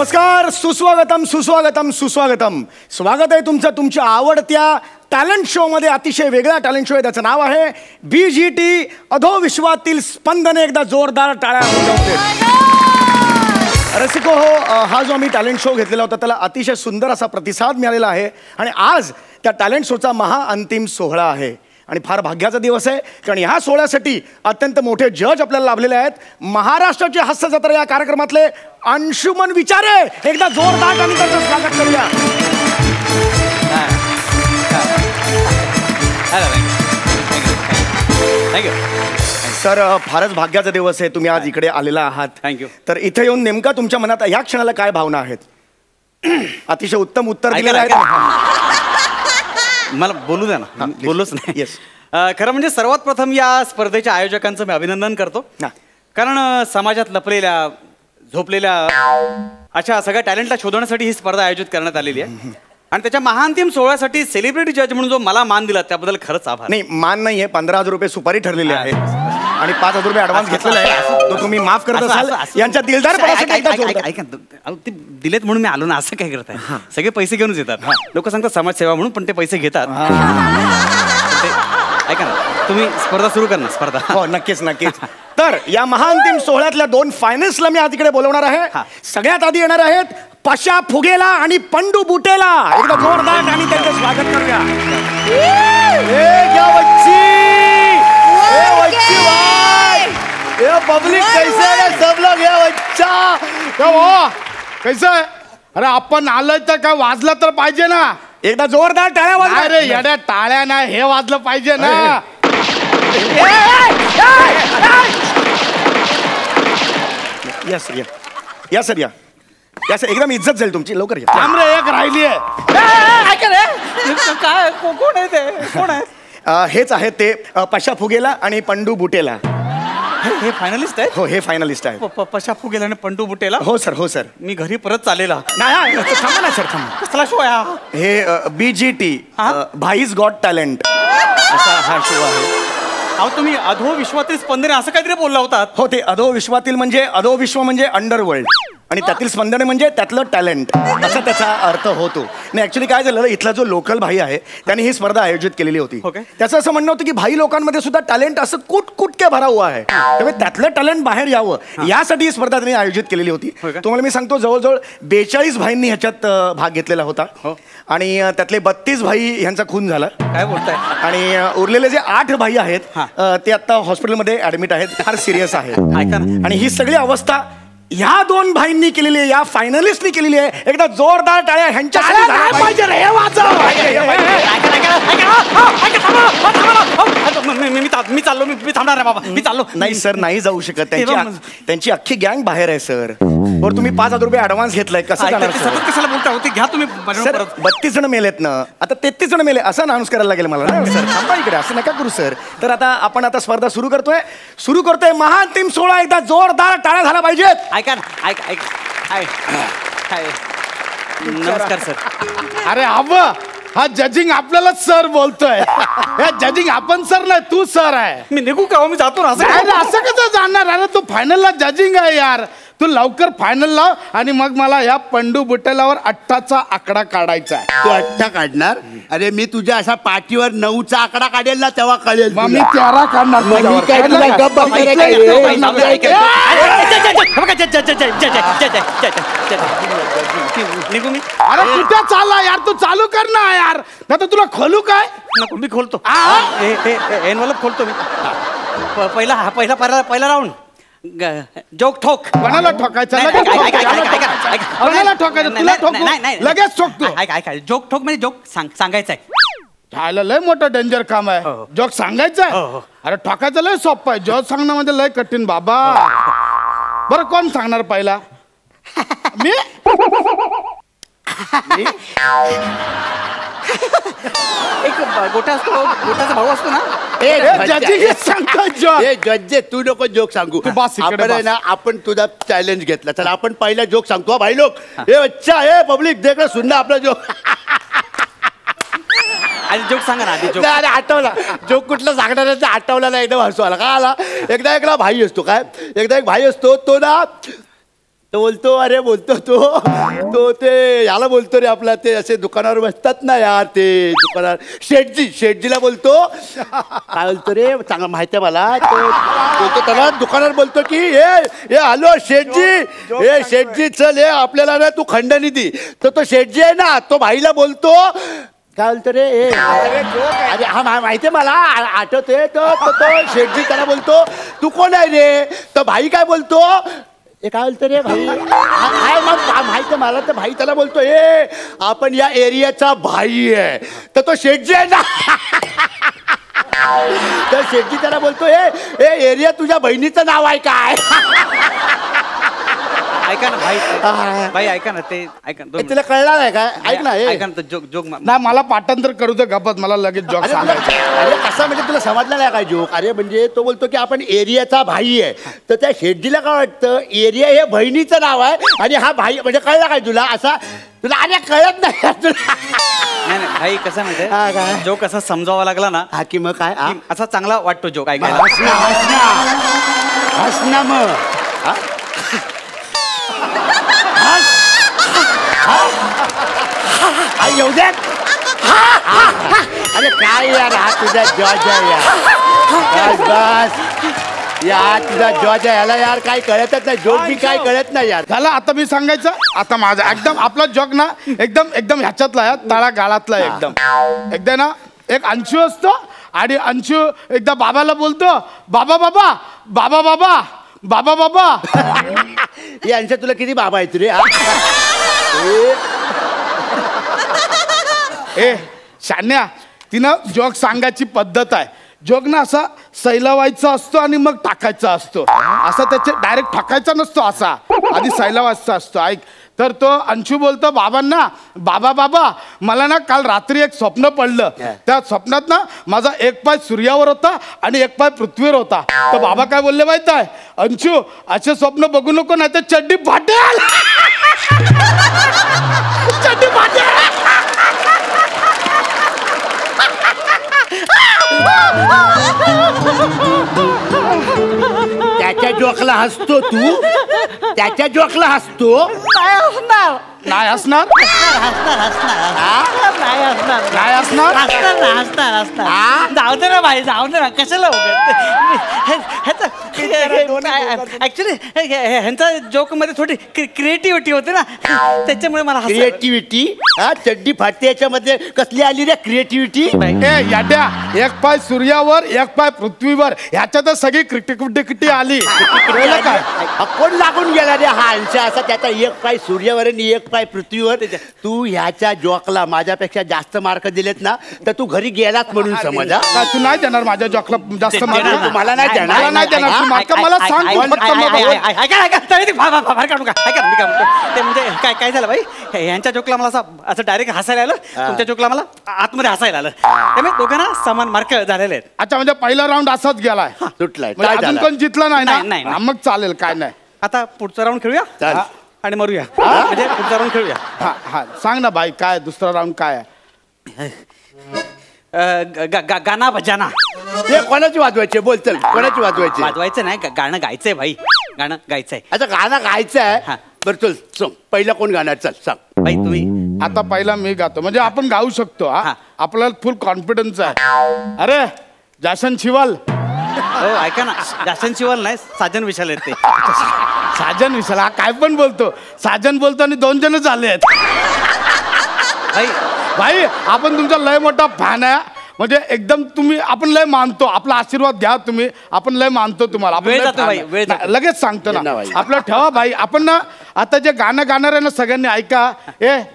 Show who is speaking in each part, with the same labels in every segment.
Speaker 1: नमस्कार, सुस्वागतम सुस्वागतम सुस्वागतम. स्वागत आहे तुमचं तुमच्या आवडत्या टॅलेंट शो मध्ये. अतिशय वेगळा टॅलेंट शो आहे, त्याचं नाव आहे BGT अधोविश्वातील स्पंदन. एकदा जोरदार टाळ्या वाजवते. रसिको हो, हा जो आम्ही टॅलेंट शो घेतलेला होता त्याला अतिशय सुंदर असा प्रतिसाद मिळालेला आहे आणि आज त्या टॅलेंट शोचा महाअंतिम सोहळा आहे आणि फार भाग्याचा दिवस आहे कारण ह्या सोहळ्यासाठी अत्यंत मोठे जज आपल्याला लाभलेले आहेत. महाराष्ट्राची हास्य जत्रा या कार्यक्रमातले अंशुमन विचारे, एकदा जोरदार आणि त्याचं स्वागत करूया. सर, फारच भाग्याचा दिवस आहे, तुम्ही आज इकडे आलेला आहात.
Speaker 2: थँक्यू.
Speaker 1: तर इथे येऊन नेमका तुमच्या मनात ह्या क्षणाला काय भावना आहेत? अतिशय उत्तम उत्तर दिलेलं आहे.
Speaker 2: मला बोलू द्या ना, बोललोच नाही.
Speaker 1: येस.
Speaker 2: खरं म्हणजे सर्वात प्रथम या स्पर्धेच्या आयोजकांचं मी अभिनंदन करतो, कारण समाजात लपलेल्या झोपलेल्या अशा सगळ्या टॅलेंटला शोधण्यासाठी ही स्पर्धा आयोजित करण्यात आलेली आहे आणि त्याच्या महाअंतिम सोहळ्यासाठी सेलिब्रिटी जज म्हणून जो मला मान दिला त्याबद्दल खरंच आभार.
Speaker 1: नाही, मान नाही आहे, 15,000 रुपये सुपारी ठरलेली आहे आणि 5,000 रुपये ऍडव्हान्स घेतलेला आहे. तो तुम्ही माफ करत असाल. यांच्या
Speaker 2: ऐका, ते दिलेत म्हणून मी आलो ना, असं काय करताय? सगळे पैसे घेऊनच येतात. लोक सांगतात समाजसेवा म्हणून, पण ते पैसे घेतात. ऐका ना, तुम्ही स्पर्धा सुरू कर ना. स्पर्धा
Speaker 1: हो, नक्कीच नक्कीच. तर या महाअंतिम सोहळ्यातल्या 2 फायनलिस्टला मी आज इकडे बोलवणार आहे. सगळ्यात आधी येणार आहेत पशा फुगेला आणि पंडू बुटेला. एकदा जोरदार आणि त्यांचं स्वागत करूया.
Speaker 3: पब्लिक कैसे है सब लोग? ये बच्चा कैसे है? अरे आपण आलोय तर काय वाजलं तर पाहिजे ना.
Speaker 1: एकदा जोरदार टाळ्या वाजवा.
Speaker 3: अरे येड्या, टाळ्या नाही, हे वाजलं पाहिजे ना.
Speaker 1: या सर, या सर, या सर. एकदम इज्जत जाईल तुमची. लवकर या.
Speaker 3: थांबरे, एक राहिली आहे.
Speaker 2: काय, कोण आहे ते? कोण आहे?
Speaker 1: हेच आहेत ते पशा फुगेला आणि पंडू बुटेला.
Speaker 2: हे फायनलिस्ट आहे?
Speaker 1: हो, हे फायनलिस्ट आहे.
Speaker 2: पशा फुगेला आणि पंडू बुटेला.
Speaker 1: हो सर, हो सर.
Speaker 2: मी घरी परत चालेला.
Speaker 1: नाही, थांबा ना सर, थांबा.
Speaker 2: कसला शो आहे
Speaker 1: हे BGT भाईज गॉट टॅलेंट असा हा शो आहे.
Speaker 2: अहो, तुम्ही अधोविश्वातील स्पंदने असं काहीतरी बोलला होता.
Speaker 1: हो, ते अधोविश्वातील म्हणजे अधोविश्व म्हणजे अंडरवर्ल्ड आणि त्यातील स्पंदने म्हणजे त्यातलं टॅलेंट, असा त्याचा अर्थ होतो. नाही, ऍक्च्युली काय झालं, इथला जो लोकल भाई आहे त्याने ही स्पर्धा आयोजित केलेली होती. त्याचं असं म्हणणं होतं की भाई लोकांमध्ये सुद्धा टॅलेंट असं कुटके भरा हुआ आहे, त्यामुळे त्यातलं टॅलेंट बाहेर यावं यासाठी ही स्पर्धा त्यांनी आयोजित केलेली होती. तुम्हाला मी सांगतो, जवळजवळ 42 भाईंनी ह्याच्यात भाग घेतलेला होता आणि त्यातले 32 भाई ह्यांचा खून झाला.
Speaker 2: काय बोलताय?
Speaker 1: आणि उरलेले जे 8 भाई आहेत ते आता हॉस्पिटलमध्ये ऍडमिट आहेत, फार सिरियस आहेत. आणि ही सगळी अवस्था ह्या 2 भाईंनी केलेली आहे, या फायनलिस्टनी केलेली आहे. एकदा जोरदार टाळ्या ह्यांच्या पाहिजे रे.
Speaker 2: मी चाललो, मी थांबणार आहे बाबा, मी चाललो.
Speaker 1: नाही सर, नाही जाऊ शकत. त्यांची अख्खी गँग बाहेर आहे सर. बरं, तुम्ही 5,000 रुपये ऍडव्हान्स घेतलाय, कसं जाणार?
Speaker 2: कशाला बोलता होते? घ्या तुम्ही.
Speaker 1: 32 जण मेलेत ना, आता 33 जण मेले असं अनाऊन्स करायला लागेल मला ना सर. थांबा इकडे, असं नका करू सर. तर आता आपण स्पर्धा सुरू करतोय महाअंतिम सोहळा. एकदा जोरदार टाळ्या झाला पाहिजेत.
Speaker 2: ऐका ना, नमस्कार सर.
Speaker 3: अरे हा जजिंग आपल्याला सर बोलतोय. हे जजिंग आपण सर नाही, तू सर आहे.
Speaker 2: मी निघू का? मी जातो ना.
Speaker 3: असं कसं जाणार? अरे तू फायनलला जजिंग आहे यार. तू लवकर फायनल लाव आणि मग मला या पंडू बुटेलावर 8चा आकडा काढायचा आहे.
Speaker 4: तू 8 काढणार? अरे मी तुझ्या असा पाठीवर 9चा आकडा काढेल ना, तेव्हा कळेल.
Speaker 3: मी 13 काढणार.
Speaker 2: निघू मी?
Speaker 3: अरे कुठे चालला यार? तू चालू कर ना यार, नाही तर तुला खोलू काय?
Speaker 2: नको, मी खोलतो. एनवलप खोलतो मी. पहिला राऊंड. जोक ठोक.
Speaker 3: कोणाला ठोकायचं? कोणाला ठोकायचं? तुला ठोक, लगेच ठोकतो.
Speaker 2: जोक ठोक म्हणजे जोक सांगायचं आहे.
Speaker 3: ठायला लय मोठं डेंजर काम आहे. जोक सांगायचं आहे? अरे ठोकायचं लय सोपं आहे, जोक सांगणं म्हणजे लय कठीण बाबा. बरं, कोण सांगणार पहिला? मी?
Speaker 2: एक गोटा असतो, गोटाचा भाऊ असतो ना.
Speaker 4: जज, तू नको जोक सांगू. आपण तुझा चॅलेंज घेतला. चला आपण पहिला जोक सांगतो. भाई लोक, हे बच्चा, हे पब्लिक देख रहे, सुन ना आपला जोक.
Speaker 2: आधी जोक सांगा ना.
Speaker 4: अरे आठवला जोक, कुठला सांगणार आठवला नाही, एकदम हसू आला. का आला? एकदा भाई असतो, काय एकदा एक भाई असतो, तो ना तो बोलतो अरे बोलतो तो ते याला बोलतो रे आपला ते असे दुकानावर बसतात ना यार ते दुकानावर शेठजीला बोलतो काय बोलतो रे चांगलं माहिती आहे मला तो बोलतो त्याला दुकानावर बोलतो की ए हॅलो शेठजी चल हे आपल्याला ना तू खंडनिधी तो शेठजी आहे ना तो भाईला बोलतो काय बोलतो रे अरे हा माहिती आहे मला आठवते तो शेठजी त्याला बोलतो तू कोण आहे रे तर भाई काय बोलतो ए काय बोलतो रे भाई काय मग माहिती मला तर भाई त्याला बोलतो आपण या एरियाचा भाई आहे तर तो शेठजी आहे ना तर शेठजी त्याला बोलतो एरिया तुझ्या बहिणीचं नाव आहे काय
Speaker 2: ऐका ना भाई ऐका ना ते ऐका
Speaker 4: तुला कळणार आहे काय ऐक ना
Speaker 2: ऐका ना जोक
Speaker 3: नाही मला पाठांतर करू दे गपत मला लगेच जॉक सांगायचं
Speaker 4: अरे कसं म्हणजे तुला समजलं नाही काय जोक अरे म्हणजे तो बोलतो की आपण एरियाचा भाई आहे तर त्या शेठजीला काय वाटतं एरिया हे बहिणीचं नाव आहे आणि हा भाई म्हणजे कळला काय तुला असा तुला अरे कळत नाही तुला
Speaker 2: नाही भाई कसं माहितीये जोक असा समजावा लागला ना
Speaker 4: हा की मग काय
Speaker 2: असा चांगला वाटतो जोक ऐकायला
Speaker 4: हसना मग येऊ दे अरे काय यार हा तुझा जॉर्ज आहे यार बस यार तुझा जॉर्ज आहे याला यार काय कळतच नाही जोक बी काय कळत नाही यार
Speaker 3: झालं आता मी सांगायचं आता माझा एकदम आपला जॉक ना एकदम ह्याच्यातला आहे तळा गाळातला आहे एकदा ना एक अंशू असतो आणि अंशू एकदा बाबाला बोलतो बाबा बाबा बाबा बाबा बाबा बाबा
Speaker 4: यांच्या तुला किती बाबा आहेत रे
Speaker 3: ए शान्या तिनं जोक सांगायची पद्धत आहे जोक ना असा सैलावायचा असतो आणि मग टाकायचा असतो असा त्याचे डायरेक्ट टाकायचा नसतो असा आधी सैलावायचा असतो ऐक तर तो अंशू बोलतो बाबांना बाबा बाबा मला ना काल रात्री एक स्वप्न पडलं त्या स्वप्नात ना माझा एक पाय सूर्यावर होता आणि एक पाय पृथ्वीवर होता तर बाबा काय बोलले माहित आहे अंशू असे स्वप्न बघू नको नाही तर चड्डी फाटेल चड्डी फाटेल
Speaker 4: त्याच्या जोकला हसतो तू त्याच्या जोकला हसतो
Speaker 3: नाही असणार नाही असणार
Speaker 2: जाऊ दे ना भाई जाऊ दे ना कशाला ऍक्च्युली ह्यांचा जोक मध्ये थोडी क्रिएटिव्हिटी होते ना त्याच्यामुळे मला
Speaker 4: क्रिएटिव्हिटी हा चड्डी फाटते याच्यामध्ये कसली आली रे क्रिएटिव्हिटी
Speaker 3: ए याड्या एक पाय सूर्यावर एक पाय पृथ्वीवर ह्याच्यातच सगळी क्रिटिकिटी आली
Speaker 4: काय कोण लागून गेला रे हा अंश असा त्याचा एक पाय सूर्यावर आणि एक पाय पृथ्वीवर तू ह्याच्या जॉकला माझ्यापेक्षा जास्त मार्क दिलेत ना तर तू घरी गेलात म्हणून समज
Speaker 3: तू नाही देणार माझ्या जॉकला जास्त मार्क
Speaker 4: मला नाही देणार
Speaker 3: नाही देणार तू मार्क मला सांग
Speaker 2: ते म्हणजे काय झालं भाई यांच्या जोकला मला असं डायरेक्ट हसायला आलं तुमच्या जोकला मला आतमध्ये हसायला आलं त्यामुळे दोघांना समान मार्क झालेले आहेत
Speaker 3: अच्छा म्हणजे पहिला राऊंड असाच गेलाय
Speaker 4: सुटलाय
Speaker 3: अजून पण जितला नाही
Speaker 2: नाही.
Speaker 3: ना मग चालेल काय नाही
Speaker 2: आता पुढचा राऊंड खेळूया
Speaker 4: चाल.
Speaker 2: आणि मरूया म्हणजे पुढचा राऊंड खेळूया
Speaker 3: हा हा सांग ना भाई काय दुसरा राऊंड काय आहे
Speaker 2: गाना बजाना
Speaker 4: ते कोणाची वाजवायचे बोल चल कोणाची वाजवायची
Speaker 2: वाजवायचं नाही गाणं गायचंय भाई गाणं गायचंय
Speaker 4: अच्छा गाणं गायचं आहे बरं चल सांग पहिला कोण गाणार चल सांग
Speaker 2: भाई तुम्ही
Speaker 3: आता पहिला मी गातो म्हणजे आपण गाऊ शकतो हा आपल्याला फुल कॉन्फिडन्स आहे अरे जासन शिवाल
Speaker 2: हो ऐका ना जासन शिवाल नाही साजन विशाल आहेत ते
Speaker 3: साजन विशाल हा काय पण बोलतो साजन बोलतो आणि 2 जण झाले आहेत
Speaker 2: भाई
Speaker 3: भाई आपण तुमचा लय मोठा फॅन आहे म्हणजे एकदम तुम्ही आपण लय मानतो आपला आशीर्वाद घ्या तुम्ही आपण लय मानतो तुम्हाला आपण
Speaker 2: वेळ
Speaker 3: लय
Speaker 2: जातो
Speaker 3: fan
Speaker 2: भाई,
Speaker 3: आहे.
Speaker 2: वेळ जातो.
Speaker 3: लगेच सांगतो ना
Speaker 4: भाई.
Speaker 3: आपलं ठेवा भाई आपण ना आता जे गाणं गाणार आहे ना सगळ्यांनी ऐका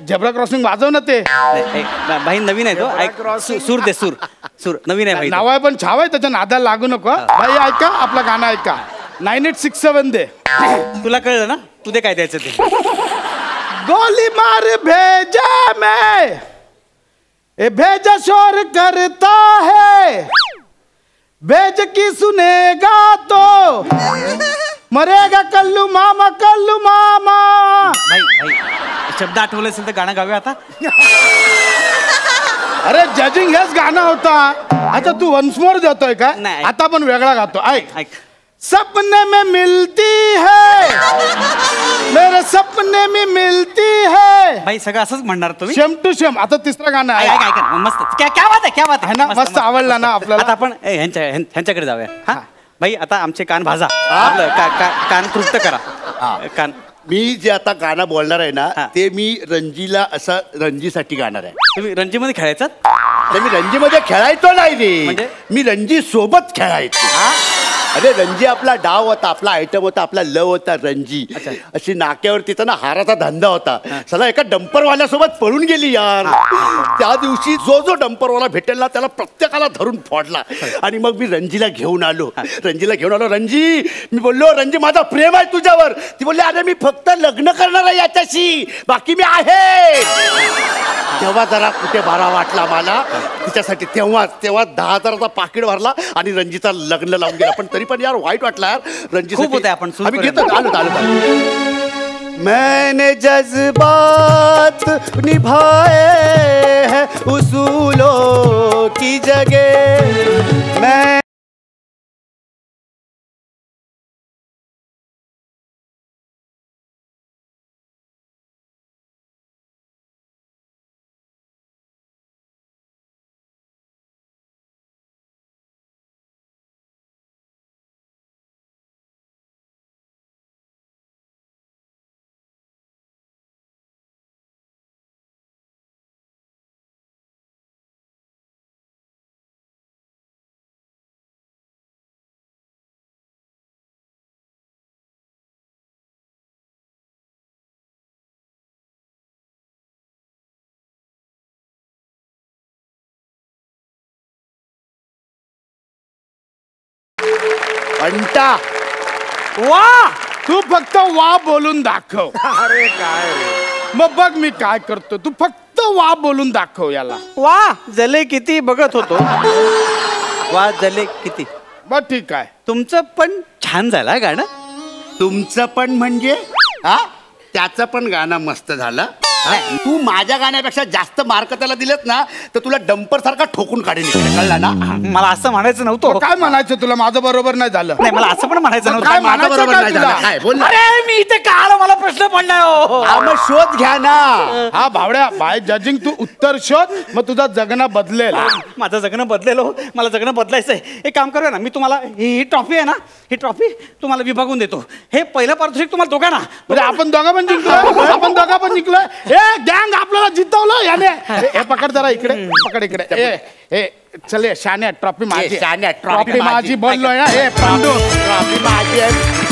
Speaker 3: झेब्रा क्रॉसिंग वाजव ना ते
Speaker 2: भाई नवीन आहे तो सूर दे सूर नवीन आहे भाई
Speaker 3: नाव आहे पण छाव आहे त्याच्या नादाला लागू नको भाई ऐका आपलं गाणं ऐका 9867 दे
Speaker 2: तुला कळलं ना तू दे काय द्यायचं ते
Speaker 3: गोली मार भेजा मैं ए भेजा शोर करता है भेज की सुनेगा तो मरेगा कल्लू मामा
Speaker 2: भाई शब्द आठवले असेल तर गाणं गावे आता
Speaker 3: अरे जजिंग हेच गाणं होता आता तू वन्स मोर देतोय का
Speaker 2: नाही.
Speaker 3: आता पण वेगळा गातो ऐक
Speaker 2: ऐक
Speaker 3: सपने में मिलती है मेरे सपने में मिलती है.
Speaker 2: भाई सगळं असंच म्हणणार तुम्ही.
Speaker 3: शेम टू शेम. आता तिसरं गाणं आहे.
Speaker 2: ऐका मस्त. क्या बात आहे, क्या बात
Speaker 3: है ना, मस्त आवडला ना आपल्याला.
Speaker 2: आता आपण ह्यांच्याकडे जाऊया. हा भाई आता आमचे कान भाजा, आपलं कान तृप्त करा. कान.
Speaker 4: मी जे आता गाणं बोलणार आहे ना
Speaker 2: हा.
Speaker 4: ते मी रणजीला असं रणजीसाठी गाणार आहे.
Speaker 2: तुम्ही रणजीमध्ये खेळायचात?
Speaker 4: ते मी रणजीमध्ये खेळायचो नाही रे.
Speaker 2: म्हणजे?
Speaker 4: मी रणजी सोबत खेळायचो. अरे रणजी आपला डाव होता, आपला आयटम होता, आपला लव होता रणजी. अशी नाक्यावर तिथं ना हाराचा धंदा होता. सला एका डंपरवाल्यासोबत पळून गेली यार. त्या दिवशी जो डंपरवाला भेटेल ना त्याला प्रत्येकाला धरून फोडला. आणि मग मी रणजीला घेऊन आलो. रणजी मी बोललो रणजी माझा प्रेम आहे तुझ्यावर. ती बोलली अरे मी फक्त लग्न करणार आहे याच्याशी, बाकी मी आहे. तेव्हा जरा कुठे बारा वाटला मला तिच्यासाठी. तेव्हा 10,000चा पाकिट भरला आणि रणजीचा लग्न लावून गेला. पण तरी पण यार वाईट वाटला यार रणजी.
Speaker 2: खूप होते आपण
Speaker 4: आम्ही घेतो. मैंने जज्बात निभाए हैं उसूलों की जगह. मैं अंटा.
Speaker 3: वा, तू फक्त वा बोलून दाखव.
Speaker 1: अरे काय रे.
Speaker 3: मग बघ मी काय करतो. तू फक्त वा बोलून दाखव याला.
Speaker 2: वा जले किती बघत होतो. वा जले किती.
Speaker 3: बर ठीक आहे.
Speaker 2: तुमचं पण छान झालं गाणं.
Speaker 4: तुमचं पण म्हणजे हा त्याचं पण गाणं मस्त झालं. तू माझ्या गाण्यापेक्षा जास्त मार्क त्याला दिलेत ना तर तुला डंपर सारखा ठोकून काढेल. कळला ना.
Speaker 2: मला असं म्हणायचं नव्हतं.
Speaker 3: काय म्हणायचं तुला. माझं बरोबर नाही झालं.
Speaker 2: नाही मला असं पण म्हणायचं नव्हतं.
Speaker 3: काय
Speaker 4: माझं
Speaker 3: म्हणायचं
Speaker 4: बरोबर
Speaker 3: काय
Speaker 4: नाही
Speaker 3: तुला?
Speaker 4: झालं. काय बोल ना.
Speaker 2: अरे मी इथे का आलो, मला प्रश्न पडलाय हो.
Speaker 4: हा, मग शोध घ्या ना.
Speaker 3: हा भावड्या, बाय जजिंग तू उत्तर शोध, मग तुझा जगणं बदलेल.
Speaker 2: माझं जगणं बदलेल हो. मला जगणं बदलायचंय. एक काम करूया ना, मी तुम्हाला ही ट्रॉफी आहे ना, ही ट्रॉफी तुम्हाला विभागून देतो. हे पहिलं पारितोषिक तुम्हाला दोघांना.
Speaker 3: म्हणजे आपण दोघं पण जिंकलोय. आपण दोघं पण जिंकलोय. हे गँग आपल्याला जितवलं याने. हे पकड जरा इकडे. पकड इकडे. हे चल शान्या ट्रॉफी माझी.
Speaker 4: शान्या,
Speaker 3: ट्रॉफी माझी बोललोय ना. हे पांडू
Speaker 4: ट्रॉफी माझी आहे.